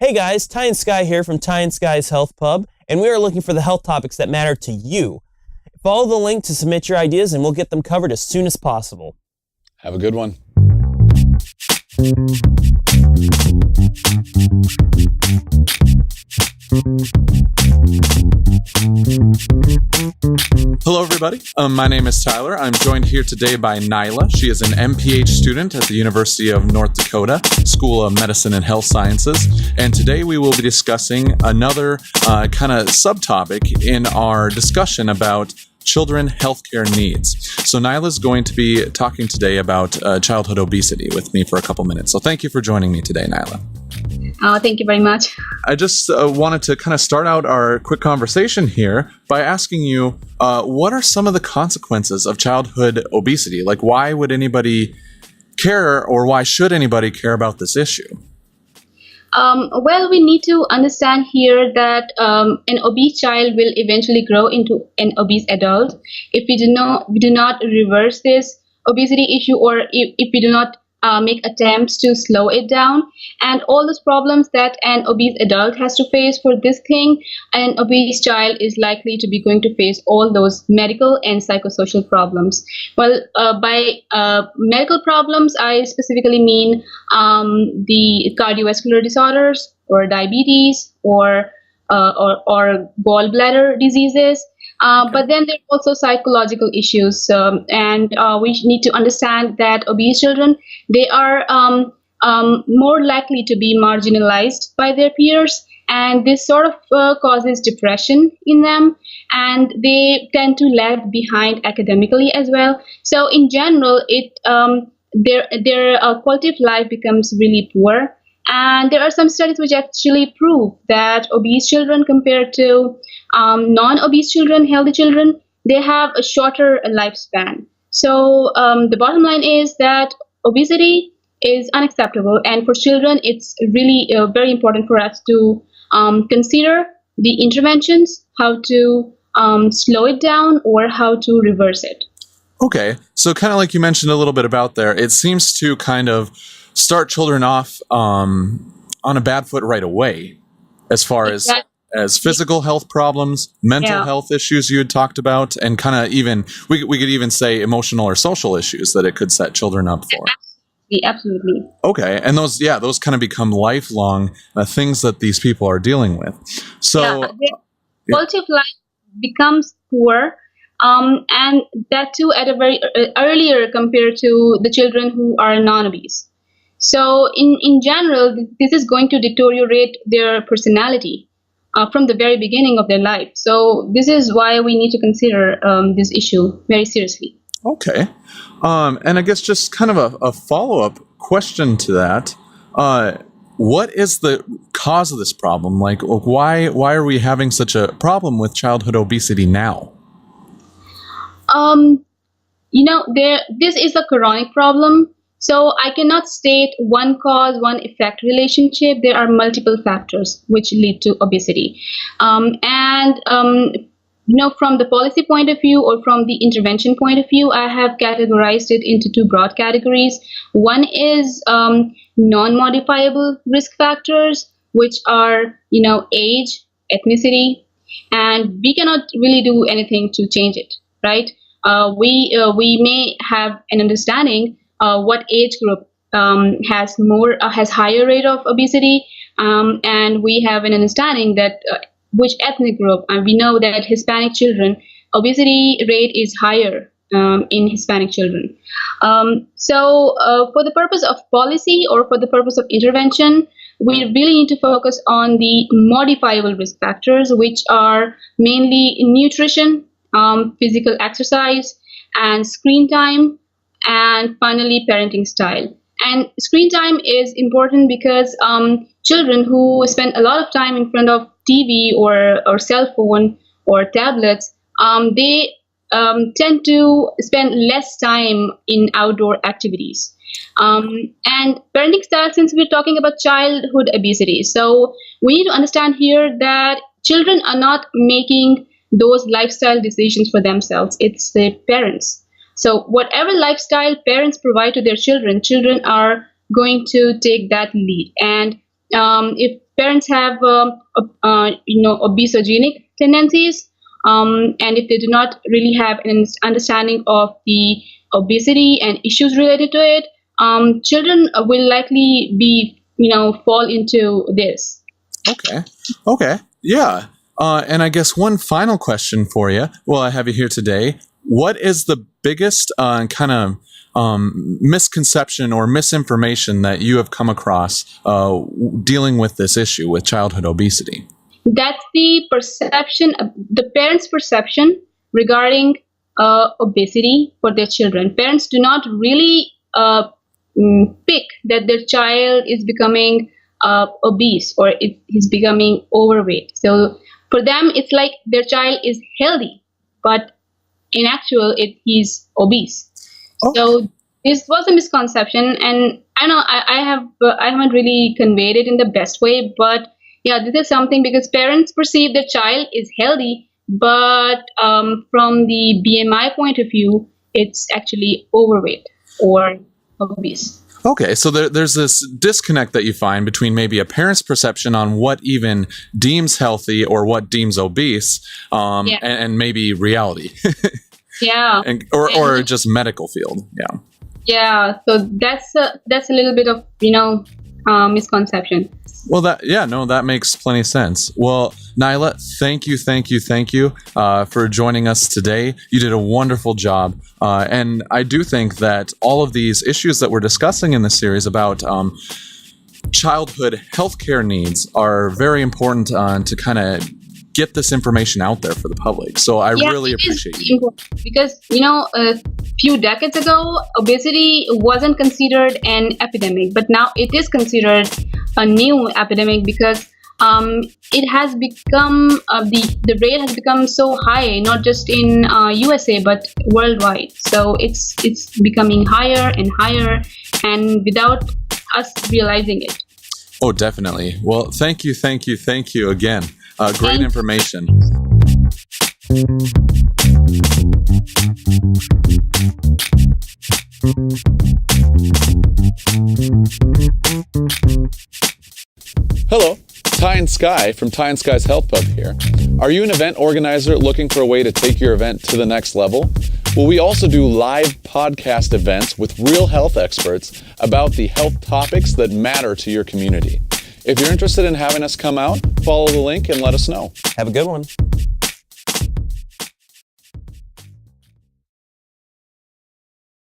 Hey guys, Ty and Sky here from Ty and Sky's Health Pub, and we are looking for the health topics that matter to you. Follow the link to submit your ideas and we'll get them covered as soon as possible. Have a good one. Hello, everybody. My name is Tyler. I'm joined here today by Naila. She is an MPH student at the University of North Dakota School of Medicine and Health Sciences. And today we will be discussing another kind of subtopic in our discussion about children healthcare needs. So Naila is going to be talking today about childhood obesity with me for a couple minutes. So thank you for joining me today, Naila. Thank you very much. I just wanted to kind of start out our quick conversation here by asking you, what are some of the consequences of childhood obesity? Like, why would anybody care, or why should anybody care about this issue? Well, we need to understand here that an obese child will eventually grow into an obese adult if we do not reverse this obesity issue, or if we do not make attempts to slow it down. And all those problems that an obese adult has to face for this thing, an obese child is likely to be going to face all those medical and psychosocial problems. Well, by medical problems, I specifically mean the cardiovascular disorders, or diabetes, or gallbladder diseases. But then there are also psychological issues, and we need to understand that obese children, they are more likely to be marginalized by their peers, and this sort of causes depression in them, and they tend to lag behind academically as well. So in general, their quality of life becomes really poor. And there are some studies which actually prove that obese children compared to non-obese children, healthy children, they have a shorter lifespan. So the bottom line is that obesity is unacceptable. And for children, it's really very important for us to consider the interventions, how to slow it down or how to reverse it. Okay, so kind of like you mentioned a little bit about there, it seems to kind of start children off on a bad foot right away, as far as physical health problems, mental health issues you had talked about, and kind of even, we could even say emotional or social issues that it could set children up for. Absolutely. Okay, and those kind of become lifelong things that these people are dealing with. So the quality of life becomes poor, and that too at a very earlier compared to the children who are non-obese. So in general, this is going to deteriorate their personality from the very beginning of their life. So this is why we need to consider this issue very seriously. Okay. And I guess just kind of a follow-up question to that. What is the cause of this problem? Like, why are we having such a problem with childhood obesity now? This is a chronic problem. So I cannot state one cause, one effect relationship. There are multiple factors which lead to obesity. From the policy point of view or from the intervention point of view, I have categorized it into two broad categories. One is non-modifiable risk factors, which are, age, ethnicity, and we cannot really do anything to change it, right? We may have an understanding what age group has higher rate of obesity, and we have an understanding that which ethnic group, and we know that Hispanic children obesity rate is higher in Hispanic children. So for the purpose of policy or for the purpose of intervention, we really need to focus on the modifiable risk factors, which are mainly nutrition, physical exercise, and screen time, and finally parenting style. And screen time is important because children who spend a lot of time in front of TV or cell phone or tablets, they tend to spend less time in outdoor activities. And parenting style, since we're talking about childhood obesity, so we need to understand here that children are not making those lifestyle decisions for themselves. It's the parents. So whatever lifestyle parents provide to their children, children are going to take that lead. And if parents have obesogenic tendencies, and if they do not really have an understanding of the obesity and issues related to it, children will likely be fall into this. Okay. Yeah. And I guess one final question for you. Well, I have you here today. What is the biggest kind of misconception or misinformation that you have come across dealing with this issue with childhood obesity? That's the perception, the parents' perception regarding obesity for their children. Parents do not really pick that their child is becoming obese or is becoming overweight. So for them, it's like their child is healthy, but in actual, he's obese. Okay. So this was a misconception, and I know I haven't really conveyed it in the best way, but yeah, this is something because parents perceive their child is healthy, but from the BMI point of view, it's actually overweight or obese. Okay, so there's this disconnect that you find between maybe a parent's perception on what even deems healthy or what deems obese, and maybe reality. Yeah. Or just medical field. Yeah. Yeah. So that's a little bit of misconception. Well, that makes plenty of sense. Well, Naila, thank you for joining us today. You did a wonderful job. And I do think that all of these issues that we're discussing in this series about childhood healthcare needs are very important to kind of get this information out there for the public. So I really appreciate you. Because, a few decades ago, obesity wasn't considered an epidemic, but now it is considered a new epidemic because it has become, the rate has become so high, not just in USA, but worldwide. So it's becoming higher and higher, and without us realizing it. Oh, definitely. Well, thank you again. Great information. Hello, Ty and Sky from Ty and Sky's Health Pub here. Are you an event organizer looking for a way to take your event to the next level? Well, we also do live podcast events with real health experts about the health topics that matter to your community. If you're interested in having us come out, follow the link and let us know. Have a good one.